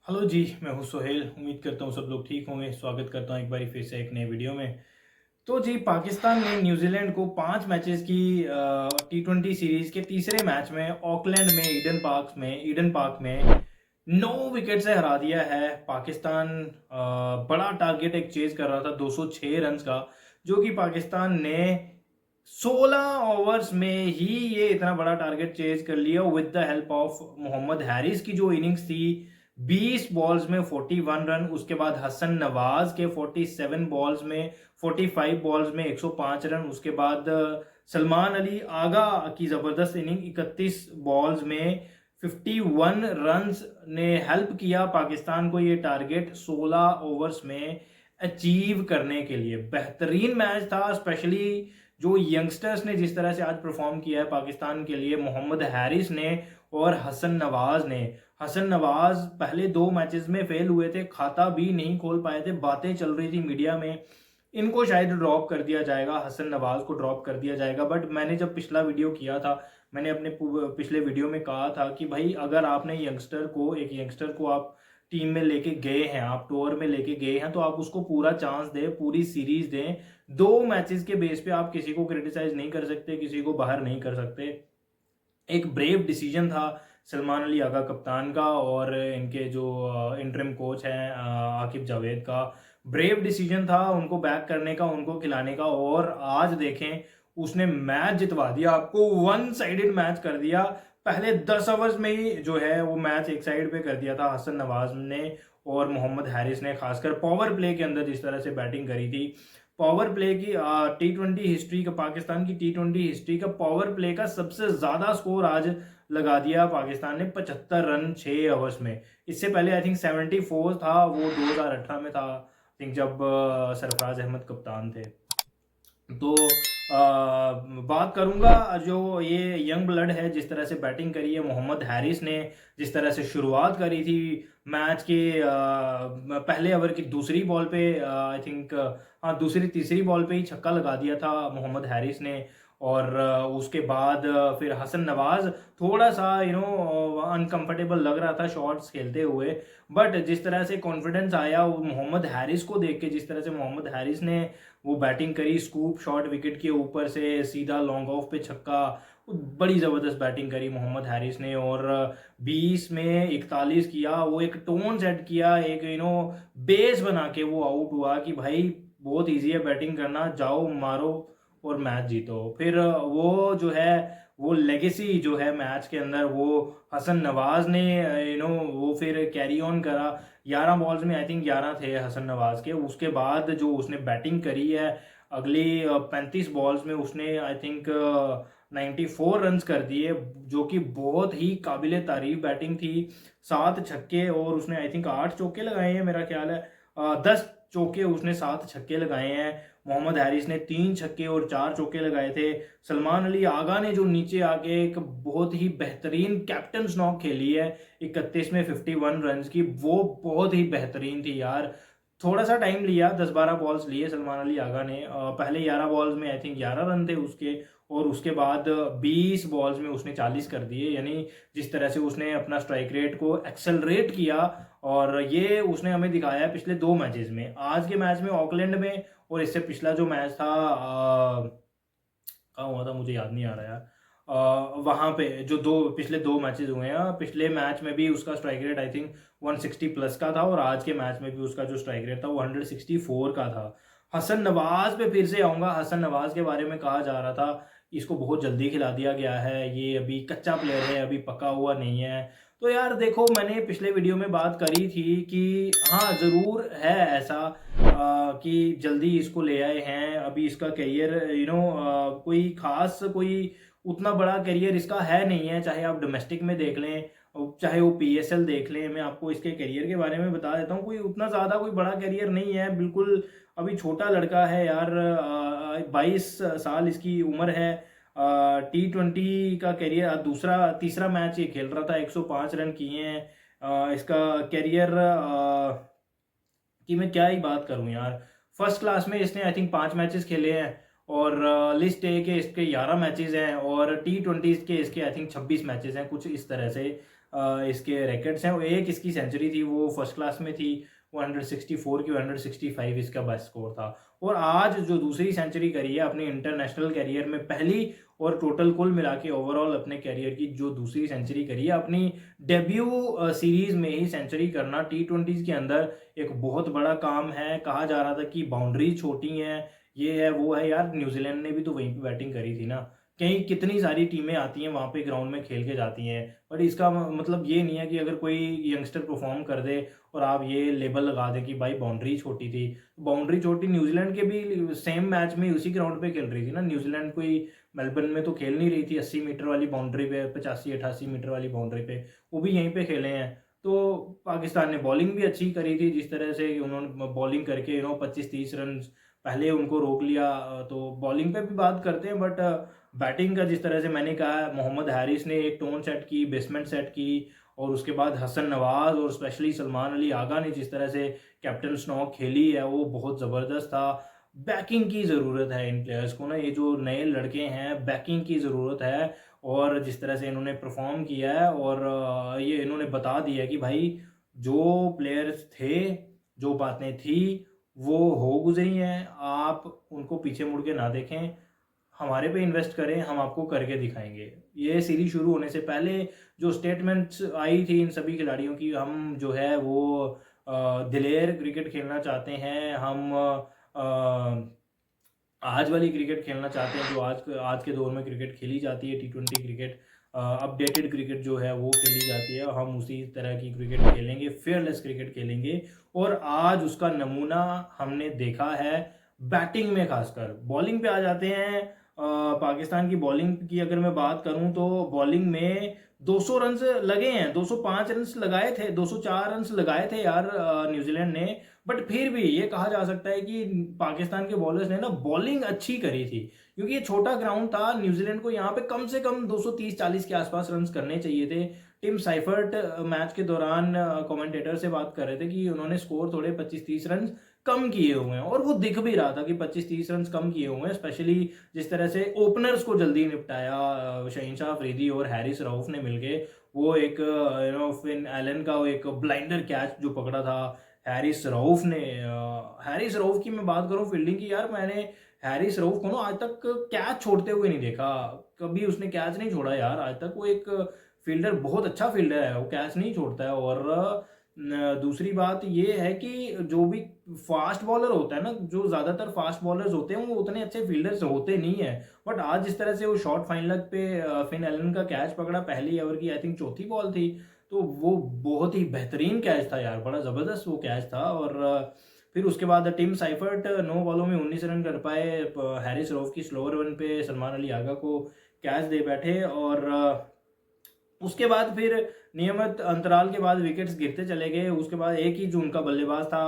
Hello जी, मैं हूं सोहेल। उम्मीद करता हूं सब लोग ठीक होंगे। स्वागत करता हूं एक बारी फिर से एक नए वीडियो में। तो जी, पाकिस्तान ने न्यूजीलैंड को 5 मैचेस की T20 सीरीज के तीसरे मैच में ऑकलैंड में ईडन पार्क में 9 विकेट से हरा दिया है। पाकिस्तान बड़ा टारगेट एक चेज कर रहा था 206 रन का, जो कि पाकिस्तान ने 16 ओवर्स में ही ये इतना बड़ा टारगेट चेज कर लिया with the help of Mohammad Haris की जो इनिंग्स थी। 20 बॉल्स में 41 रन, उसके बाद हसन नवाज के 47 बॉल्स में 45 बॉल्स में 105 रन, उसके बाद सलमान अली आगा की जबरदस्त इनिंग 31 बॉल्स में 51 रन्स ने हेल्प किया पाकिस्तान को ये टारगेट 16 ओवर्स में अचीव करने के लिए। बेहतरीन मैच था, स्पेशली जो यंगस्टर्स ने जिस तरह से आज परफॉर्म किया है पाकिस्तान के लिए, मोहम्मद हैरिस ने और हसन नवाज ने। हसन नवाज पहले 2 मैचेस में फेल हुए थे, खाता भी नहीं खोल पाए थे, बातें चल रही थी मीडिया में इनको शायद ड्रॉप कर दिया जाएगा, हसन नवाज को ड्रॉप कर दिया जाएगा। बट मैंने जब पिछला वीडियो किया था, मैंने अपने पिछले वीडियो में कहा था कि भाई अगर आपने एक यंगस्टर को आप टीम में लेके गए हैं, आप टूर में लेके गए हैं, तो आप उसको पूरा चांस दें, पूरी सीरीज दें। 2 मैचेस के बेस पे आप किसी को क्रिटिसाइज नहीं कर सकते, किसी को बाहर नहीं कर सकते। एक ब्रेव डिसीजन था सलमान अली आगा कप्तान का और इनके जो इंटरिम कोच हैं आकिब जावेद का। ब्रेव डिसीजन था उनको बैक करने का, उनको खिलाने का, और आज देखें उसने मैच जितवा दिया, आपको वन साइडेड मैच कर दिया। पहले 10 ओवर्स में ही जो है वो मैच एक साइड पे कर दिया था हसन नवाज ने और मोहम्मद हैरिस ने, खासकर पावर प्ले के अंदर जिस तरह से बैटिंग करी थी। पावर प्ले की T20 हिस्ट्री का, पाकिस्तान की T20 हिस्ट्री का पावर प्ले का सबसे ज्यादा स्कोर आज लगा दिया पाकिस्तान ने, 75 रन 6 ओवर्स में। इससे पहले आई थिंक 74 था, वो 2018 में था, आई थिंक जब सरफराज अहमद कप्तान थे। तो बात करूंगा जो ये यंग ब्लड है, जिस तरह से बैटिंग करी है मोहम्मद हैरिस ने, जिस तरह से शुरुआत करी थी मैच के पहले ओवर की दूसरी बॉल पे, आई थिंक हाँ दूसरी तीसरी बॉल पे ही छक्का लगा दिया था मोहम्मद हैरिस ने। और उसके बाद फिर हसन नवाज थोड़ा सा अनकंफर्टेबल लग रहा था शॉट्स खेलते हुए, बट जिस तरह से कॉन्फिडेंस आया वो मोहम्मद हैरिस को देख के, जिस तरह से मोहम्मद हैरिस ने वो बैटिंग करी, स्कूप शॉट विकेट के ऊपर से सीधा लॉन्ग ऑफ पे छक्का, बड़ी जबरदस्त बैटिंग करी मोहम्मद हैरिस ने। और 20 में 41 किया, वो एक टोन सेट किया, एक बेस बना के वो आउट हुआ कि भाई बहुत इजी है बैटिंग करना, जाओ मारो और मैच जीतो। फिर वो जो है वो लेगेसी जो है मैच के अंदर, वो हसन नवाज ने वो फिर कैरी ऑन करा। 11 बॉल्स में आई थिंक 11 थे हसन नवाज के। उसके बाद जो उसने बैटिंग करी है अगली 35 बॉल्स में, उसने आई थिंक 94 रन कर दिए, जो कि बहुत ही काबिले तारीफ बैटिंग थी। 7 छक्के और उसने आई थिंक 8 चौके लगाए हैं मेरा ख्याल है, 10 चौके उसने, 7 छक्के लगाए हैं। मोहम्मद हैरिस ने 3 छक्के और 4 चौके लगाए थे। सलमान अली आगा ने जो नीचे आके एक बहुत ही बेहतरीन कैप्टन नॉक खेली है 31 में 51 रन की, वो बहुत ही बेहतरीन थी यार। थोड़ा सा टाइम लिया, 10-12 बॉल्स लिए सलमान अली आगा ने। पहले 11 बॉल्स में आई थिंक 11 रन थे उसके, और उसके बाद 20 बॉल्स में उसने 40 कर दिए। यानी जिस तरह से उसने अपना स्ट्राइक रेट को एक्सेलरेट किया, और ये उसने हमें दिखाया है पिछले 2 मैचेस में, आज के मैच में ऑकलैंड में, और इससे पिछला जो मैच था कहाँ हुआ था मुझे याद नहीं आ रहा यार। वहां पे जो पिछले 2 मैचेस हुए हैं, पिछले मैच में भी उसका strike rate I think 160 plus का था, और आज के मैच में भी उसका जो स्ट्राइक रेट था वो 164 का था। हसन नवाज पे फिर से आऊंगा। हसन नवाज के बारे में कहा जा रहा था इसको बहुत जल्दी खिला दिया गया है, ये अभी कच्चा प्लेयर है, अभी पका हुआ नहीं है। तो यार देखो, मैंने पिछले वीडियो में बात करी थी कि हाँ जरूर है ऐसा कि जल्दी इसको ले आए हैं, अभी इसका करियर कोई खास, कोई उतना बड़ा करियर इसका है नहीं है। चाहे आप डोमेस्टिक में देख लें, चाहे वो PSL देख लें, मैं आपको इसके करियर के बारे में बता देता हूँ, कोई उतना ज़्यादा कोई बड़ा करियर नहीं है, बिल्कुल अभी छोटा लड़का है यार। 22 साल इसकी उम्र है। T20 का करियर तीसरा मैच ये खेल रहा था, 105 रन किए हैं। इसका करियर कि मैं क्या ही बात करूं यार। फर्स्ट क्लास में इसने आई थिंक 5 मैचेस खेले हैं, और लिस्ट ए के इसके 11 मैचेस हैं, और T20 के इसके आई थिंक 26 मैचेस हैं, कुछ इस तरह से। इसके रिकॉर्ड्स हैं। एक इसकी सेंचुरी थी वो फर्स्ट क्लास में थी, 164 की 165 इसका बेस्ट स्कोर था। और आज जो दूसरी सेंचुरी करी है अपनी इंटरनेशनल कैरियर में, पहली और टोटल कुल मिला के ओवरऑल अपने कैरियर की जो दूसरी सेंचुरी करी है, अपनी डेब्यू सीरीज में ही सेंचुरी करना T20 के अंदर एक बहुत बड़ा काम है। कहा जा रहा था कि बाउंड्री छोटी है, ये है वो है, यार न्यूजीलैंड ने भी तो वहीं पे बैटिंग करी थी ना। कहीं कितनी सारी टीमें आती हैं वहाँ पे ग्राउंड में खेल के जाती हैं, बट इसका मतलब ये नहीं है कि अगर कोई यंगस्टर परफॉर्म कर दे और आप ये लेबल लगा दें कि भाई बाउंड्री छोटी थी। बाउंड्री छोटी न्यूजीलैंड के भी सेम मैच में उसी ग्राउंड पे खेल रही थी ना। न्यूजीलैंड कोई मेलबर्न में तो खेल नहीं रही थी 80 मीटर वाली बाउंड्री पे, 85-88 मीटर वाली बाउंड्री पे, वो भी यहीं पे खेले हैं। तो पाकिस्तान ने बॉलिंग भी अच्छी करी थी, जिस तरह से उन्होंने बॉलिंग करके 25-30 रन पहले उनको रोक लिया। तो बॉलिंग पे भी बात करते हैं, बट बैटिंग का जिस तरह से मैंने कहा, मोहम्मद हारिस ने एक टोन सेट की, बेसमेंट सेट की, और उसके बाद हसन नवाज और स्पेशली सलमान अली आगा ने जिस तरह से कैप्टन स्नॉक खेली है वो बहुत ज़बरदस्त था। बैकिंग की ज़रूरत है इन प्लेयर्स को ना, ये जो नए लड़के हैं बैकिंग की ज़रूरत है। और जिस तरह से इन्होंने परफॉर्म किया है और ये इन्होंने बता दिया कि भाई जो प्लेयर्स थे, जो बातें थी वो हो गुजरी हैं, आप उनको पीछे मुड़ के ना देखें, हमारे पे इन्वेस्ट करें, हम आपको करके दिखाएंगे। ये सीरीज शुरू होने से पहले जो स्टेटमेंट्स आई थी इन सभी खिलाड़ियों की, हम जो है वो दिलेर क्रिकेट खेलना चाहते हैं, हम आज वाली क्रिकेट खेलना चाहते हैं जो आज के दौर में क्रिकेट खेली जाती है, T20 क्रिकेट, अपडेटेड क्रिकेट जो है वो खेली जाती है। हम उसी तरह की क्रिकेट खेलेंगे, फेयरलेस क्रिकेट खेलेंगे। और आज उसका नमूना हमने देखा है बैटिंग में, खासकर बॉलिंग पे आ जाते हैं। पाकिस्तान की बॉलिंग की अगर मैं बात करूं तो बॉलिंग में 200 रन लगे हैं, 205 रन लगाए थे, 204 रन लगाए थे यार न्यूजीलैंड ने। बट फिर भी ये कहा जा सकता है कि पाकिस्तान के बॉलर्स ने ना बॉलिंग अच्छी करी थी, क्योंकि ये छोटा ग्राउंड था। न्यूजीलैंड को यहाँ पे कम से कम 230-40 के आसपास रन करने चाहिए थे। टिम साइफर्ट मैच के दौरान कमेंटेटर से बात कर रहे थे कि उन्होंने स्कोर थोड़े 25-30 रन कम किए हुए हैं, और वो दिख भी रहा था कि 25-30 रन कम किए हुए हैं। स्पेशली जिस तरह से ओपनर्स को जल्दी निपटाया शहीनशाह अफरीदी और हैरिस रऊफ ने मिलके, वो एक फिन एलन का वो एक ब्लाइंडर कैच जो पकड़ा था हैरिस रऊफ ने। हैरिस रऊफ की मैं बात करूं फील्डिंग की, यार मैंने हैरिस रऊफ को ना आज तक कैच छोड़ते हुए नहीं देखा, कभी उसने कैच नहीं छोड़ा यार आज तक। वो एक फील्डर, बहुत अच्छा फील्डर है, वो कैच नहीं छोड़ता है। और दूसरी बात ये है कि जो भी फास्ट बॉलर होता है ना, जो ज़्यादातर फास्ट बॉलर्स होते हैं वो उतने अच्छे फील्डर्स होते नहीं है। बट आज जिस तरह से वो शॉर्ट फाइनल पे फिन एलन का कैच पकड़ा, पहली ओवर की आई थिंक चौथी बॉल थी, तो वो बहुत ही बेहतरीन कैच था यार, बड़ा ज़बरदस्त वो कैच था। और फिर उसके बाद टिम साइफर्ट 9 बॉलों में 19 रन कर पाए। हैरिस रऊफ की स्लोअर वन पे सलमान अली आगा को कैच दे बैठे। और उसके बाद फिर नियमित अंतराल के बाद विकेट्स गिरते चले गए। उसके बाद एक ही जो उनका बल्लेबाज था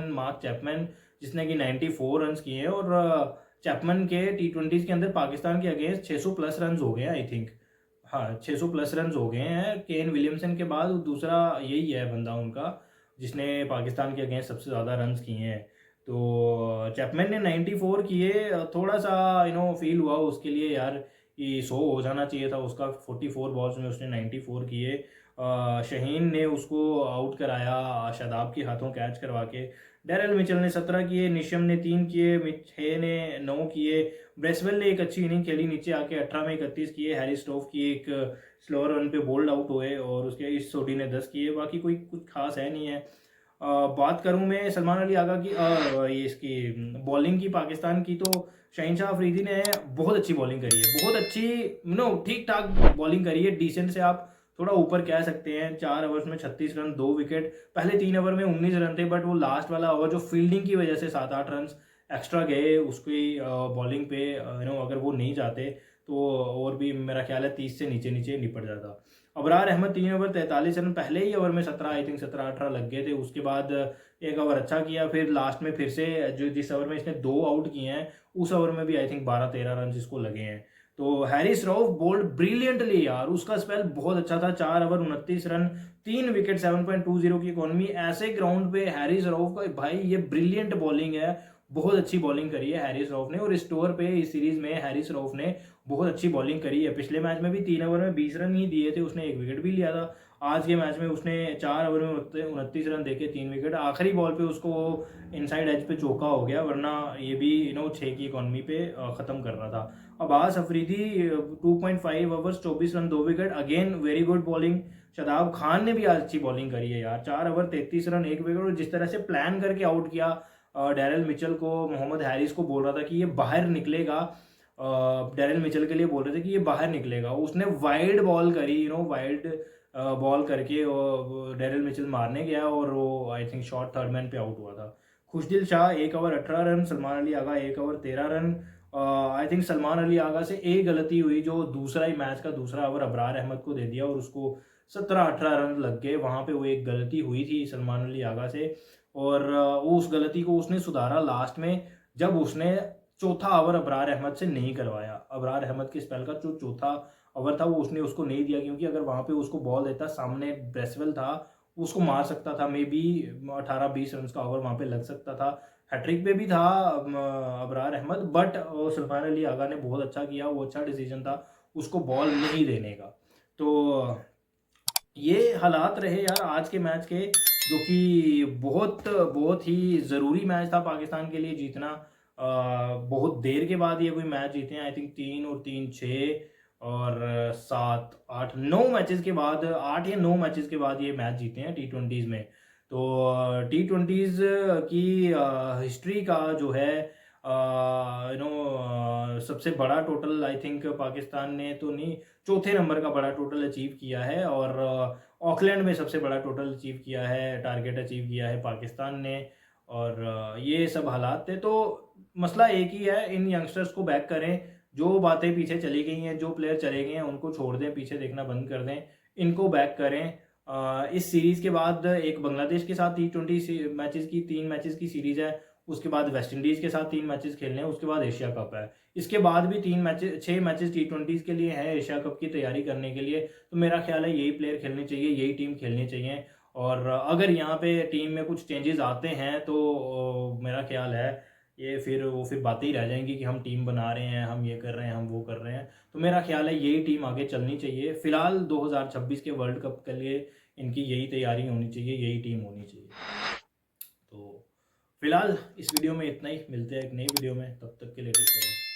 मार्क चैपमैन, जिसने कि 94 रन किए। और चैपमैन के T20 के अंदर पाकिस्तान के अगेंस्ट 600 प्लस रन हो गए हैं आई थिंक, हाँ 600 प्लस रन हो गए हैं। केन विलियमसन के बाद दूसरा यही है बंदा उनका जिसने पाकिस्तान के अगेंस्ट सबसे ज़्यादा रन किए हैं। तो चैपमैन ने 94 किए, थोड़ा सा फील हुआ उसके लिए यार कि 100 हो जाना चाहिए था उसका। 44 बॉल्स में उसने 94 किए। शहीन ने उसको आउट कराया शादाब के हाथों कैच करवा के। डेरल मिचेल ने 17 किए, निशम ने 3 किए, मिथे ने 9 किए। ब्रेसवेल ने एक अच्छी इनिंग खेली, नीचे आके 18 में 31 किए। हैरिस स्टोफ की एक स्लोअर रन पे बोल्ड आउट हुए, और उसके इस सोडी ने 10 किए। बाकी कोई कुछ खास है नहीं है। बात करूं मैं सलमान अली आगा की, ये इसकी बॉलिंग की पाकिस्तान की, तो शहीनशाह अफरीदी ने बहुत अच्छी बॉलिंग करी है, बहुत अच्छी ठीक ठाक बॉलिंग करी है, डिसेंट से आप थोड़ा ऊपर कह सकते हैं। 4 ओवर्स में 36 रन, 2 विकेट। पहले 3 ओवर में 19 रन थे, बट वो लास्ट वाला ओवर जो फील्डिंग की वजह से 7-8 रन एक्स्ट्रा गए उसकी बॉलिंग पे, अगर वो नहीं जाते तो और भी मेरा ख्याल है 30 से नीचे नीचे निपट जाता। अबरार अहमद 3 ओवर 43 रन, पहले ही ओवर में 17 आई थिंक 17-18 लग गए थे। उसके बाद एक ओवर अच्छा किया, फिर लास्ट में फिर से जो जिस ओवर में इसने 2 आउट किए हैं उस ओवर में भी आई थिंक 12-13 रन इसको लगे हैं। तो हैरिस रऊफ बोल्ड ब्रिलियंटली यार, उसका स्पेल बहुत अच्छा था। 4 ओवर 29 रन, 3 विकेट, 7.20 की इकोनॉमी। ऐसे ग्राउंड पे हैरिस रऊफ का भाई ये ब्रिलियंट बॉलिंग है, बहुत अच्छी बॉलिंग करी है हैरिस रऊफ ने, और इस टूर पे इस सीरीज में हैरिस रऊफ ने बहुत अच्छी बॉलिंग करी है। पिछले मैच में भी 3 ओवर में 20 रन ही दिए थे, उसने 1 विकेट भी लिया था। आज के मैच में उसने 4 ओवर में 29 रन देके 3 विकेट, आखिरी बॉल पे उसको इनसाइड एज पे चौका हो गया, वरना ये भी 6 की इकॉनमी पे ख़त्म कर रहा था। Abbas Afridi 2.5 overs 24 run 2 wicket, again very good bowling. Shadab Khan ने भी आज अच्छी बॉलिंग करी है यार, 4 ओवर 33 रन 1 विकेट, और जिस तरह से प्लान करके आउट किया डैरेल मिचेल को, मोहम्मद हैरिस को बोल रहा था कि ये बाहर निकलेगा, डैरेल मिचेल के लिए बोल रहे थे कि ये बाहर निकलेगा, उसने वाइड बॉल करी, वाइड बॉल करके डैरेल मिचेल मारने गया और वो I think short third man पे आउट हुआ था। Khushdil Shah 1 over 18 run, Salman Ali Agha 1 over 13 run. I think Salman Ali Agha से एक गलती हुई, जो दूसरा ही मैच का दूसरा ओवर अबरार अहमद को दे दिया और उसको 17-18 रन लग गए, वहाँ पे वो एक गलती हुई थी सलमान अली आगा से, और उस गलती को उसने सुधारा लास्ट में, जब उसने चौथा ओवर अबरार अहमद से नहीं करवाया। अबरार अहमद के स्पेल का जो चौथा ओवर था वो उसने उसको नहीं दिया, क्योंकि अगर वहाँ पे उसको बॉल देता, सामने ब्रेसवेल था, उसको मार सकता था, मे बी 18-20 रन का ओवर वहाँ पे लग सकता था। हैट्रिक पे भी था अबरार अहमद, बट सलमान अली आगा ने बहुत अच्छा किया, वो अच्छा डिसीजन था उसको बॉल नहीं देने का। तो ये हालात रहे यार आज के मैच के, जो कि बहुत बहुत ही ज़रूरी मैच था पाकिस्तान के लिए जीतना। बहुत देर के बाद ये कोई मैच जीते हैं, आई थिंक 3 और 3 6 और 7 8 9 मैचेस के बाद, 8 या 9 मैचेस के बाद ये मैच जीते हैं T20s में। तो T20s की हिस्ट्री का जो है सबसे बड़ा टोटल, आई थिंक पाकिस्तान ने तो नहीं, चौथे नंबर का बड़ा टोटल अचीव किया है, और ऑकलैंड में सबसे बड़ा टोटल अचीव किया है, टारगेट अचीव किया है पाकिस्तान ने। और ये सब हालात थे, तो मसला एक ही है, इन यंगस्टर्स को बैक करें, जो बातें पीछे चली गई हैं, जो प्लेयर चले गए हैं उनको छोड़ दें, पीछे देखना बंद कर दें, इनको बैक करें। इस सीरीज़ के बाद एक बांग्लादेश के साथ T20 मैचेस की 3 मैचेस की सीरीज़ है, उसके बाद वेस्ट इंडीज़ के साथ 3 मैचेस खेलने हैं, उसके बाद एशिया कप है, इसके बाद भी 6 मैचेस T20s के लिए हैं एशिया कप की तैयारी करने के लिए। तो मेरा ख्याल है यही प्लेयर खेलने चाहिए, यही टीम खेलनी चाहिए, और अगर यहाँ पे टीम में कुछ चेंजेस आते हैं तो मेरा ख्याल है ये फिर बातें ही रह जाएंगी कि हम टीम बना रहे हैं, हम ये कर रहे हैं, हम वो कर रहे हैं। तो मेरा ख्याल है यही टीम आगे चलनी चाहिए, फिलहाल 2026 के वर्ल्ड कप के लिए इनकी यही तैयारी होनी चाहिए, यही टीम होनी चाहिए। तो फिलहाल इस वीडियो में इतना ही, मिलते हैं एक नई वीडियो में, तब तक के लिए टेक केयर।